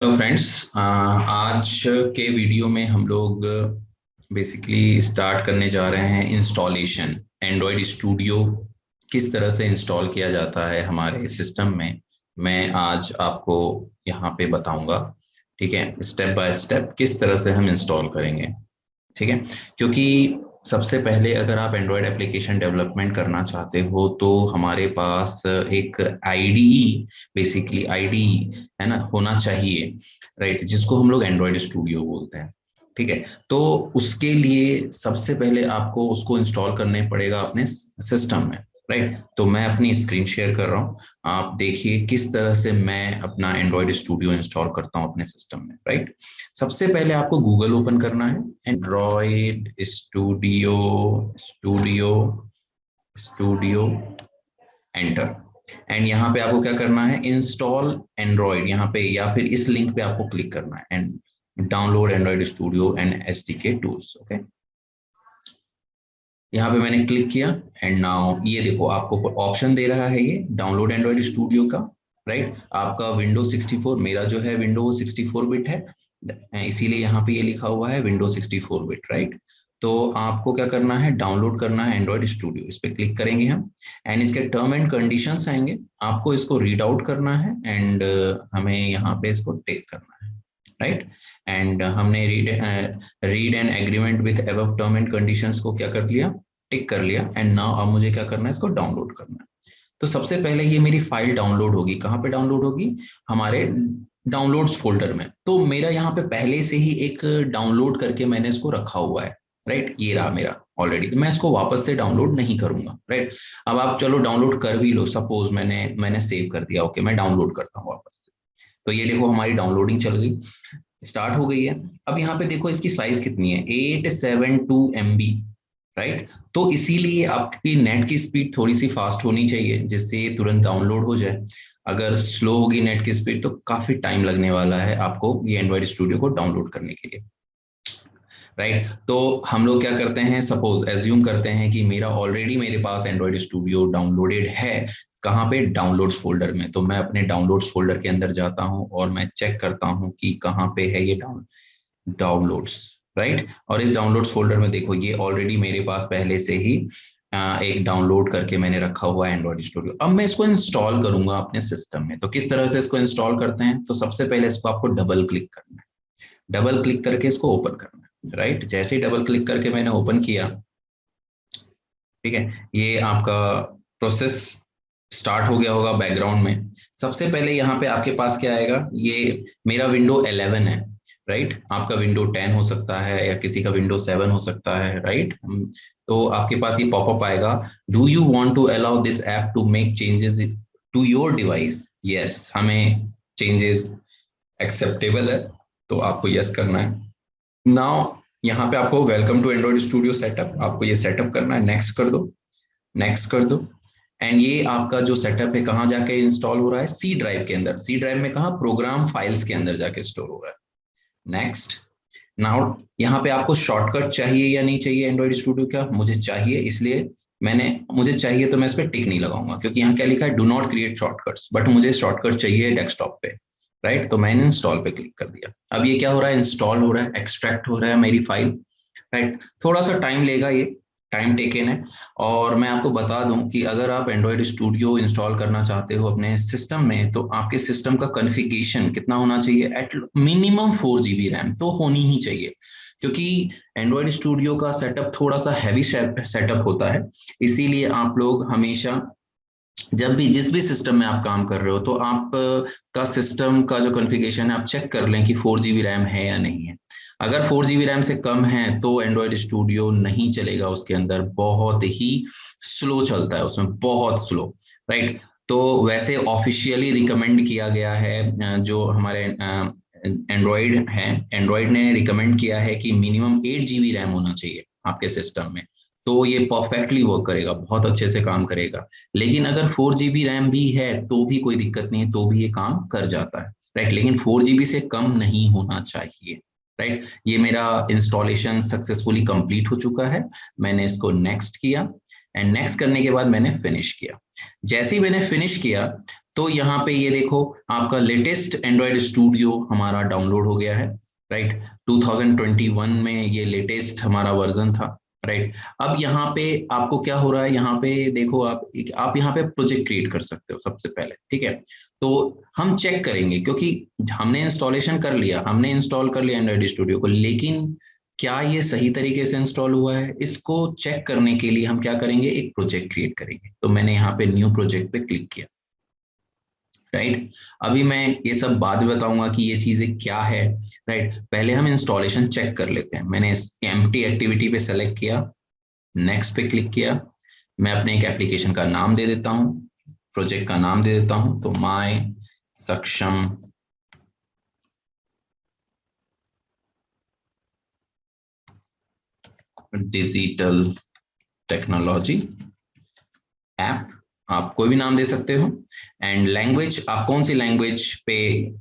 Hello friends, आज के video में हम लोग बेसिकली स्टार्ट करने जा रहे हैं इंस्टॉलेशन। एंड्रॉयड स्टूडियो किस तरह से इंस्टॉल किया जाता है हमारे सिस्टम में, मैं आज आपको यहाँ पे बताऊंगा। ठीक है, स्टेप बाय स्टेप किस तरह से हम इंस्टॉल करेंगे। ठीक है, क्योंकि सबसे पहले अगर आप एंड्रॉयड एप्लीकेशन डेवलपमेंट करना चाहते हो तो हमारे पास एक आईडीई, बेसिकली आईडीई है ना, होना चाहिए, राइट, जिसको हम लोग एंड्रॉयड स्टूडियो बोलते हैं। ठीक है, तो उसके लिए सबसे पहले आपको उसको इंस्टॉल करने पड़ेगा अपने सिस्टम में, राइट। तो मैं अपनी स्क्रीन शेयर कर रहा हूँ, आप देखिए किस तरह से मैं अपना एंड्रॉयड स्टूडियो इंस्टॉल करता हूँ अपने सिस्टम में, राइट। सबसे पहले आपको गूगल ओपन करना है, Android studio studio studio, enter. And यहाँ पे आपको क्या करना है, इंस्टॉल एंड्रॉयड, यहाँ पे या फिर इस लिंक पे आपको क्लिक करना है and download Android studio and SDK tools. Okay, यहाँ पे मैंने क्लिक किया एंड नाउ ये देखो आपको ऑप्शन दे रहा है ये डाउनलोड एंड्रॉयड स्टूडियो का, राइट। आपका विंडो 64, मेरा जो है विंडो 64 बिट है, इसीलिए यहाँ पे ये लिखा हुआ है विंडो 64 बिट, राइट। तो आपको क्या करना है, डाउनलोड करना है एंड्रॉयड स्टूडियो, इस पर क्लिक करेंगे हम एंड इसके टर्म एंड कंडीशंस आएंगे, आपको इसको रीड आउट करना है एंड हमें यहाँ पे इसको टिक करना है, राइट। एंड हमने read and agreement with above term and conditions को क्या कर लिया, टिक कर लिया एंड नाउ अब मुझे क्या करना है, इसको डाउनलोड करना है। तो सबसे पहले ये मेरी फाइल डाउनलोड होगी, कहाँ पे डाउनलोड होगी, हमारे डाउनलोड्स फोल्डर में। तो मेरा यहाँ पे पहले से ही एक डाउनलोड करके मैंने इसको रखा हुआ है, राइट, ये रहा मेरा ऑलरेडी, तो मैं इसको वापस से डाउनलोड नहीं करूंगा, राइट। अब आप चलो डाउनलोड कर भी लो, सपोज मैंने सेव कर दिया, ओके, मैं डाउनलोड करता हूँ वापस से। तो ये देखो हमारी डाउनलोडिंग चल गई, स्टार्ट हो गई है। अब यहाँ पे देखो इसकी साइज कितनी है, 872 MB, राइट। तो इसीलिए आपकी नेट की स्पीड थोड़ी सी फास्ट होनी चाहिए जिससे ये तुरंत डाउनलोड हो जाए। अगर स्लो होगी नेट की स्पीड तो काफी टाइम लगने वाला है आपको ये एंड्रॉयड स्टूडियो को डाउनलोड करने के लिए, राइट। तो हम लोग क्या करते हैं, सपोज एज्यूम करते हैं कि मेरा ऑलरेडी मेरे पास एंड्रॉयड स्टूडियो डाउनलोडेड है, कहाँ पे, डाउनलोड्स फोल्डर में। तो मैं अपने डाउनलोड्स फोल्डर के अंदर जाता हूँ और मैं चेक करता हूँ कि कहाँ पे है ये डाउनलोड्स, राइट। और इस डाउनलोड्स फोल्डर में देखो ये ऑलरेडी मेरे पास पहले से ही एक डाउनलोड करके मैंने रखा हुआ है एंड्रॉयड स्टूडियो। अब मैं इसको इंस्टॉल करूंगा अपने सिस्टम में, तो किस तरह से इसको इंस्टॉल करते हैं, तो सबसे पहले इसको आपको डबल क्लिक करना है, डबल क्लिक करके इसको ओपन करना है, राइट। जैसे ही डबल क्लिक करके मैंने ओपन किया, ठीक है, ये आपका प्रोसेस स्टार्ट हो गया होगा बैकग्राउंड में। सबसे पहले यहाँ पे आपके पास क्या आएगा, ये मेरा विंडो 11 है, राइट। आपका विंडो 10 हो सकता है या किसी का विंडो 7 हो सकता है, राइट। तो आपके पास ये पॉपअप आएगा, do you want to allow this app to make changes to your device. Yes, हमें चेंजेस एक्सेप्टेबल है, तो आपको यस करना है। नाउ यहाँ पे आपको welcome to Android studio setup, आपको ये सेटअप करना है, नेक्स्ट कर दो, नेक्स्ट कर दो। एंड ये आपका जो सेटअप है कहाँ जाके इंस्टॉल हो रहा है, सी ड्राइव के अंदर, सी ड्राइव में कहाँ, प्रोग्राम फाइल्स के अंदर जाके स्टोर हो रहा है। नेक्स्ट। नाउ यहाँ पे आपको शॉर्टकट चाहिए या नहीं चाहिए एंड्रॉइड स्टूडियो का, मुझे चाहिए, इसलिए मुझे चाहिए तो मैं इस पर टिक नहीं लगाऊंगा, क्योंकि यहाँ क्या लिखा है, do not create shortcuts, but मुझे शॉर्टकट चाहिए डेस्कटॉप पे, राइट। तो मैंने इंस्टॉल पे क्लिक कर दिया। अब ये क्या हो रहा है, इंस्टॉल हो रहा है, एक्सट्रैक्ट हो रहा है मेरी फाइल, राइट। थोड़ा सा टाइम लेगा, ये टाइम टेकन है। और मैं आपको बता दूं कि अगर आप एंड्रॉयड स्टूडियो इंस्टॉल करना चाहते हो अपने सिस्टम में, तो आपके सिस्टम का कॉन्फ़िगरेशन कितना होना चाहिए, एट मिनिमम 4 GB रैम तो होनी ही चाहिए, क्योंकि एंड्रॉयड स्टूडियो का सेटअप थोड़ा सा हैवी सेटअप होता है। इसीलिए आप लोग हमेशा जब भी जिस भी सिस्टम में आप काम कर रहे हो, तो आप का सिस्टम का जो कॉन्फ़िगरेशन है आप चेक कर लें कि 4 GB रैम है या नहीं है। अगर 4 GB रैम से कम है तो एंड्रॉयड स्टूडियो नहीं चलेगा, उसके अंदर बहुत ही स्लो चलता है, उसमें बहुत स्लो, राइट। तो वैसे ऑफिशियली रिकमेंड किया गया है, जो हमारे एंड्रॉयड है, एंड्रॉयड ने रिकमेंड किया है कि मिनिमम 8 GB रैम होना चाहिए आपके सिस्टम में, तो ये परफेक्टली वर्क करेगा, बहुत अच्छे से काम करेगा। लेकिन अगर 4 GB रैम भी है तो भी कोई दिक्कत नहीं है, तो भी ये काम कर जाता है, राइट। लेकिन 4 GB से कम नहीं होना चाहिए, राइट। ये मेरा इंस्टॉलेशन सक्सेसफुली कंप्लीट हो चुका है, मैंने इसको नेक्स्ट किया एंड नेक्स्ट करने के बाद मैंने फिनिश किया। जैसे ही मैंने फिनिश किया, तो यहाँ पे ये देखो आपका लेटेस्ट एंड्रॉयड स्टूडियो हमारा डाउनलोड हो गया है, राइट। 2021 में ये लेटेस्ट हमारा वर्जन था, राइट। अब यहाँ पे आपको क्या हो रहा है, यहाँ पे देखो आप यहाँ पे प्रोजेक्ट क्रिएट कर सकते हो सबसे पहले, ठीक है। तो हम चेक करेंगे, क्योंकि हमने इंस्टॉलेशन कर लिया, हमने इंस्टॉल कर लिया एंड्रॉयड स्टूडियो को, लेकिन क्या ये सही तरीके से इंस्टॉल हुआ है, इसको चेक करने के लिए हम क्या करेंगे, एक प्रोजेक्ट क्रिएट करेंगे। तो मैंने यहाँ पे न्यू प्रोजेक्ट पे क्लिक किया, राइट। अभी मैं ये सब बाद में बताऊंगा कि ये चीजें क्या है, राइट। पहले हम इंस्टॉलेशन चेक कर लेते हैं। मैंने इस एम्प्टी एक्टिविटी पे सेलेक्ट किया, नेक्स्ट पे क्लिक किया। मैं अपने एक एप्लीकेशन का नाम दे देता हूँ, प्रोजेक्ट का नाम दे देता हूँ, तो माय सक्षम डिजिटल टेक्नोलॉजी ऐप, आप कोई भी नाम दे सकते हो। एंड लैंग्वेज, आप कौन सी लैंग्वेज पे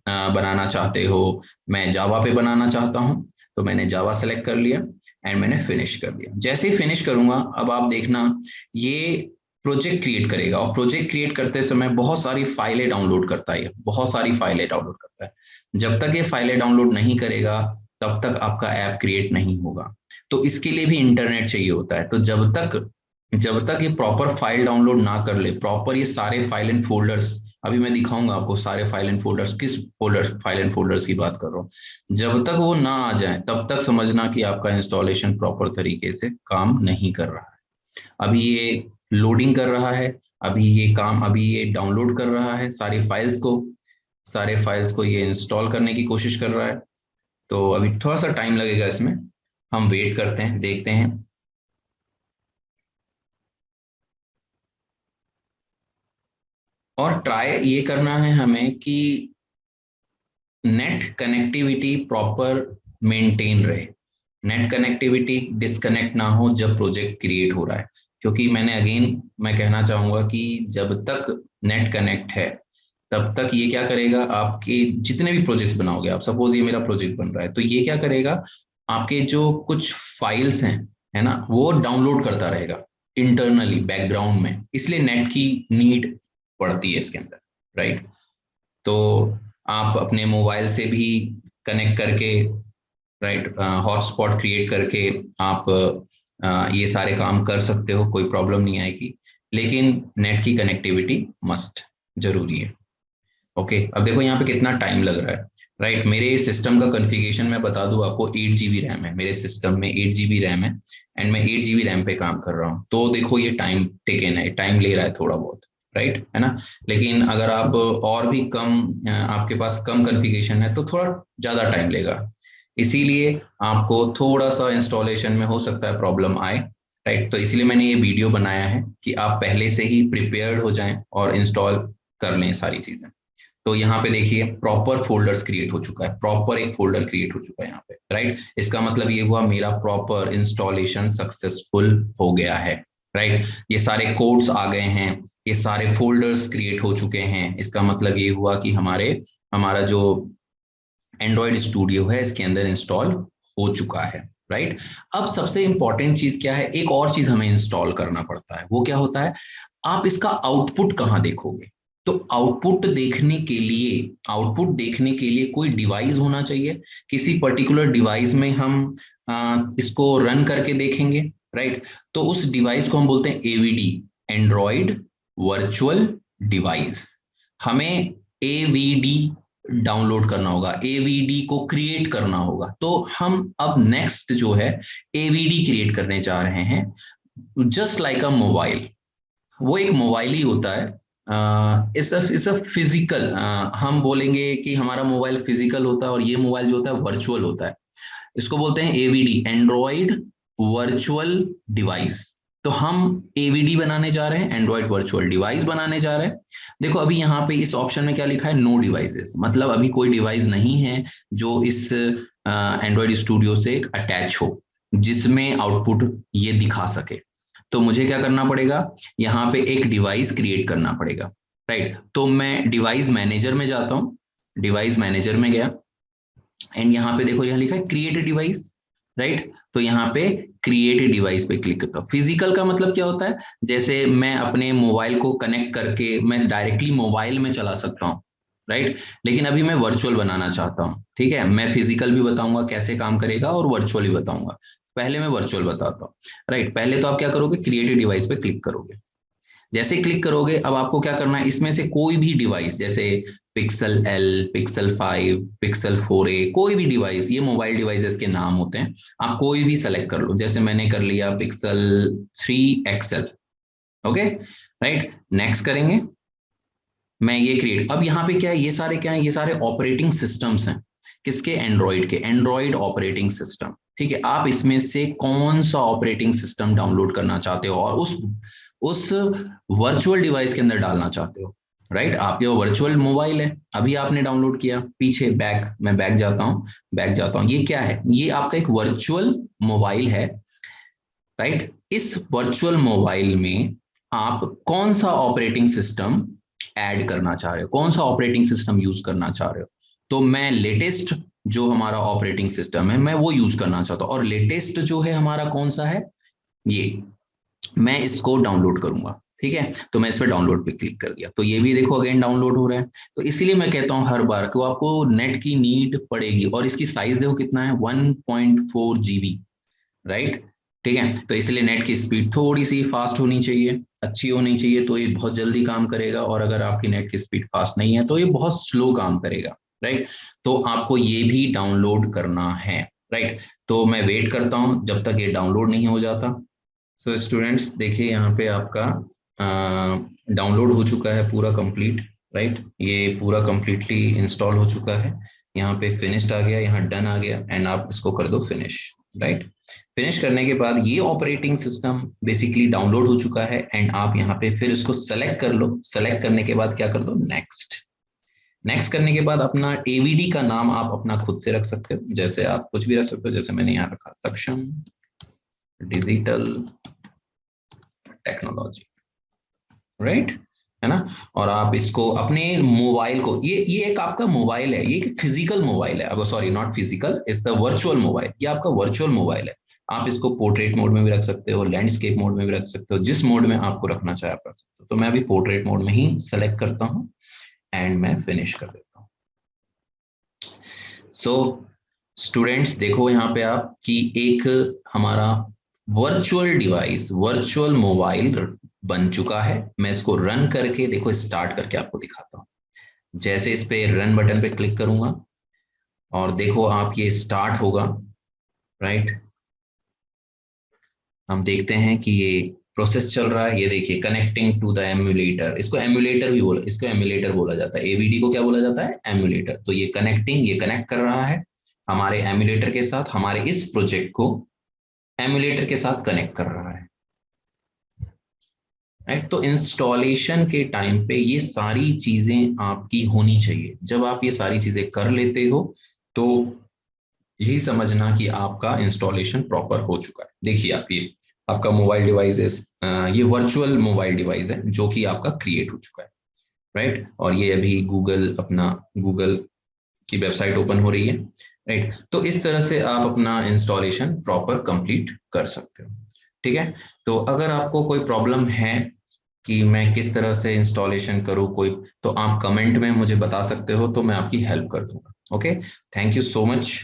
बनाना चाहते हो। मैं जावा पे बनाना चाहता हूँ, तो मैंने जावा सेलेक्ट कर लिया एंड मैंने फिनिश कर दिया। जैसे ही फिनिश करूंगा, अब आप देखना ये प्रोजेक्ट क्रिएट करेगा, और प्रोजेक्ट क्रिएट करते समय बहुत सारी फाइलें डाउनलोड करता है, बहुत सारी फाइलें डाउनलोड करता है। जब तक ये फाइलें डाउनलोड नहीं करेगा तब तक आपका ऐप क्रिएट नहीं होगा। तो इसके लिए भी इंटरनेट चाहिए होता है। तो जब तक ये प्रॉपर फाइल डाउनलोड ना कर ले, प्रॉपर ये सारे फाइल एंड फोल्डर्स, अभी मैं दिखाऊंगा आपको सारे फाइल एंड फोल्डर्स, किस फाइल एंड फोल्डर्स की बात कर रहा हूँ, जब तक वो ना आ जाए तब तक समझना कि आपका इंस्टॉलेशन प्रॉपर तरीके से काम नहीं कर रहा है। अभी ये लोडिंग कर रहा है, अभी ये डाउनलोड कर रहा है सारे फाइल्स को ये इंस्टॉल करने की कोशिश कर रहा है। तो अभी थोड़ा सा टाइम लगेगा इसमें, हम वेट करते हैं, देखते हैं। और ट्राई ये करना है हमें कि नेट कनेक्टिविटी प्रॉपर मेंटेन रहे, नेट कनेक्टिविटी डिस्कनेक्ट ना हो जब प्रोजेक्ट क्रिएट हो रहा है। क्योंकि मैं कहना चाहूंगा कि जब तक नेट कनेक्ट है तब तक ये क्या करेगा, आपके जितने भी प्रोजेक्ट्स बनाओगे आप, सपोज ये मेरा प्रोजेक्ट बन रहा है, तो ये क्या करेगा, आपके जो कुछ फाइल्स हैं, है ना, वो डाउनलोड करता रहेगा इंटरनली बैकग्राउंड में, इसलिए नेट की नीड पड़ती है इसके अंदर, राइट। तो आप अपने मोबाइल से भी कनेक्ट करके, राइट, हॉटस्पॉट क्रिएट करके आप ये सारे काम कर सकते हो, कोई प्रॉब्लम नहीं आएगी। लेकिन नेट की कनेक्टिविटी मस्ट जरूरी है। ओके, अब देखो यहाँ पे कितना टाइम लग रहा है, राइट। मेरे सिस्टम का कॉन्फ़िगरेशन मैं बता दूं आपको, 8 GB रैम है मेरे सिस्टम में, 8 GB रैम है, एंड मैं 8 GB रैम पे काम कर रहा हूँ। तो देखो ये टाइम टेकन है, टाइम ले रहा है थोड़ा बहुत, राइट, है ना। लेकिन अगर आप और भी कम आपके पास कम कॉन्फ़िगरेशन है तो थोड़ा ज़्यादा टाइम लेगा। इसीलिए आपको थोड़ा सा इंस्टॉलेशन में हो सकता है प्रॉब्लम आए, राइट। तो इसलिए मैंने ये वीडियो बनाया है कि आप पहले से ही प्रिपेयर्ड हो जाएं और इंस्टॉल कर लें सारी चीज़ें। तो यहाँ पे देखिए प्रॉपर फोल्डर्स क्रिएट हो चुका है, प्रॉपर एक फोल्डर क्रिएट हो चुका है यहाँ पे, राइट। इसका मतलब ये हुआ मेरा प्रॉपर इंस्टॉलेशन सक्सेसफुल हो गया है, राइट। ये सारे कोड्स आ गए हैं, ये सारे फोल्डर्स क्रिएट हो चुके हैं। इसका मतलब ये हुआ कि हमारा जो एंड्रॉयड स्टूडियो है इसके अंदर इंस्टॉल हो चुका है, राइट। अब सबसे इंपॉर्टेंट चीज क्या है, एक और चीज हमें इंस्टॉल करना पड़ता है, वो क्या होता है, आप इसका आउटपुट कहाँ देखोगे। तो आउटपुट देखने के लिए कोई डिवाइस होना चाहिए, किसी पर्टिकुलर डिवाइस में हम इसको रन करके देखेंगे, राइट। तो उस डिवाइस को हम बोलते हैं एवीडी, एंड्रॉइड वर्चुअल डिवाइस। हमें एवीडी डाउनलोड करना होगा, एवीडी को क्रिएट करना होगा। तो हम अब नेक्स्ट जो है एवीडी क्रिएट करने जा रहे हैं, जस्ट लाइक अ मोबाइल। वो एक मोबाइल ही होता है, इट्स अ फिजिकल, हम बोलेंगे कि हमारा मोबाइल फिजिकल होता है और ये मोबाइल जो होता है वर्चुअल होता है। इसको बोलते हैं एवीडी, एंड्रॉइड वर्चुअल डिवाइस। तो हम एवीडी बनाने जा रहे हैं, एंड्रॉइड वर्चुअल डिवाइस बनाने जा रहे हैं। देखो अभी यहाँ पे इस ऑप्शन में क्या लिखा है, नो डिवाइसेस, मतलब अभी कोई डिवाइस नहीं है जो इस एंड्रॉइड स्टूडियो से अटैच हो, जिसमें आउटपुट ये दिखा सके। तो मुझे क्या करना पड़ेगा, यहाँ पे एक डिवाइस क्रिएट करना पड़ेगा, राइट। तो मैं डिवाइस मैनेजर में जाता हूँ, डिवाइस मैनेजर में गया, एंड यहाँ पे देखो यहाँ लिखा है क्रिएट डिवाइस, राइट। तो यहाँ पे क्रिएट डिवाइस पे क्लिक करता हूँ। फिजिकल का मतलब क्या होता है, जैसे मैं अपने मोबाइल को कनेक्ट करके मैं डायरेक्टली मोबाइल में चला सकता हूँ, राइट। लेकिन अभी मैं वर्चुअल बनाना चाहता हूँ, ठीक है। मैं फिजिकल भी बताऊंगा कैसे काम करेगा और वर्चुअल भी बताऊंगा। पहले मैं वर्चुअल बताता हूँ, राइट। पहले तो आप क्या करोगे, क्रिएट डिवाइस पे क्लिक करोगे। जैसे क्लिक करोगे, अब आपको क्या करना है, इसमें से कोई भी डिवाइस, जैसे pixel L, pixel 5, pixel 4a, कोई भी डिवाइस, ये मोबाइल डिवाइसेस के नाम होते हैं, आप कोई भी सेलेक्ट कर लो। जैसे मैंने कर लिया pixel 3 XL, okay, right. Next करेंगे, मैं ये क्रिएट, अब यहाँ पे क्या है, ये सारे क्या है, ये सारे ऑपरेटिंग सिस्टम्स हैं। किसके, एंड्रॉइड के, एंड्रॉइड ऑपरेटिंग सिस्टम, ठीक है। आप इसमें से कौन सा ऑपरेटिंग सिस्टम डाउनलोड करना चाहते हो और उस वर्चुअल डिवाइस के अंदर डालना चाहते हो, राइट। आपके वो वर्चुअल मोबाइल है, अभी आपने डाउनलोड किया, पीछे बैक, मैं बैक जाता हूँ, बैक जाता हूँ, ये क्या है, ये आपका एक वर्चुअल मोबाइल है, राइट। इस वर्चुअल मोबाइल में आप कौन सा ऑपरेटिंग सिस्टम ऐड करना चाह रहे हो, कौन सा ऑपरेटिंग सिस्टम यूज करना चाह रहे हो। तो मैं लेटेस्ट जो हमारा ऑपरेटिंग सिस्टम है मैं वो यूज करना चाहता हूँ, और लेटेस्ट जो है हमारा कौन सा है, ये मैं इसको डाउनलोड करूंगा, ठीक है। तो मैं इस पर डाउनलोड पे क्लिक कर दिया, तो ये भी देखो अगेन डाउनलोड हो रहा है। तो इसीलिए मैं कहता हूँ हर बार कि आपको नेट की नीड पड़ेगी, और इसकी साइज देखो कितना है, 1.4 GB, राइट। ठीक है, तो इसलिए नेट की स्पीड थोड़ी सी फास्ट होनी चाहिए, अच्छी होनी चाहिए, तो ये बहुत जल्दी काम करेगा। और अगर आपकी नेट की स्पीड फास्ट नहीं है तो ये बहुत स्लो काम करेगा, राइट। तो आपको ये भी डाउनलोड करना है, राइट। तो मैं वेट करता हूँ जब तक ये डाउनलोड नहीं हो जाता। सो स्टूडेंट्स देखिए, यहाँ पे आपका डाउनलोड हो चुका है पूरा कंप्लीट, राइट। ये पूरा कंप्लीटली इंस्टॉल हो चुका है। यहाँ पे फिनिश्ड आ गया, यहाँ डन आ गया, एंड आप इसको कर दो फिनिश, राइट। फिनिश करने के बाद ये ऑपरेटिंग सिस्टम बेसिकली डाउनलोड हो चुका है, एंड आप यहाँ पे फिर इसको सेलेक्ट कर लो। सेलेक्ट करने के बाद क्या कर दो, नेक्स्ट। नेक्स्ट करने के बाद अपना एवीडी का नाम आप अपना खुद से रख सकते हो, जैसे आप कुछ भी रख सकते हो, जैसे मैंने यहाँ रखा सक्षम डिजिटल टेक्नोलॉजी, राइट, है ना। और आप इसको अपने मोबाइल को, ये एक आपका मोबाइल है, ये एक फिजिकल मोबाइल है, अब sorry not physical, it's a virtual mobile, ये आपका वर्चुअल मोबाइल है। आप इसको पोर्ट्रेट मोड में भी रख सकते हो, लैंडस्केप मोड में भी रख सकते हो, जिस मोड में आपको रखना चाहे आप रख सकते हो। तो मैं अभी पोर्ट्रेट मोड में ही सेलेक्ट करता हूँ, एंड मैं फिनिश कर देता हूँ। सो स्टूडेंट्स देखो यहाँ पे आप कि एक हमारा वर्चुअल डिवाइस, वर्चुअल मोबाइल बन चुका है। मैं इसको रन करके देखो, स्टार्ट करके आपको दिखाता हूँ। जैसे इस पे रन बटन पे क्लिक करूंगा और देखो आप, ये स्टार्ट होगा, राइट। हम देखते हैं कि ये प्रोसेस चल रहा है। ये देखिए, कनेक्टिंग टू द एम्यूलेटर, इसको एम्यूलेटर भी बोला, इसको एम्यूलेटर बोला जाता है, एवीडी को क्या बोला जाता है, एम्यूलेटर। तो ये कनेक्टिंग, ये कनेक्ट कर रहा है हमारे एम्यूलेटर के साथ, हमारे इस प्रोजेक्ट को एम्यूलेटर के साथ कनेक्ट कर रहा है, राइट। तो इंस्टॉलेशन के टाइम पे ये सारी चीजें आपकी होनी चाहिए। जब आप ये सारी चीजें कर लेते हो तो यही समझना कि आपका इंस्टॉलेशन प्रॉपर हो चुका है। देखिए आप, ये आपका मोबाइल डिवाइस, ये वर्चुअल मोबाइल डिवाइस है जो कि आपका क्रिएट हो चुका है, राइट। और ये अभी गूगल, अपना गूगल की वेबसाइट ओपन हो रही है, राइट। तो इस तरह से आप अपना इंस्टॉलेशन प्रॉपर कंप्लीट कर सकते हो, ठीक है। तो अगर आपको कोई प्रॉब्लम है कि मैं किस तरह से इंस्टॉलेशन करूँ कोई, तो आप कमेंट में मुझे बता सकते हो, तो मैं आपकी हेल्प कर दूंगा। Okay, thank you so much.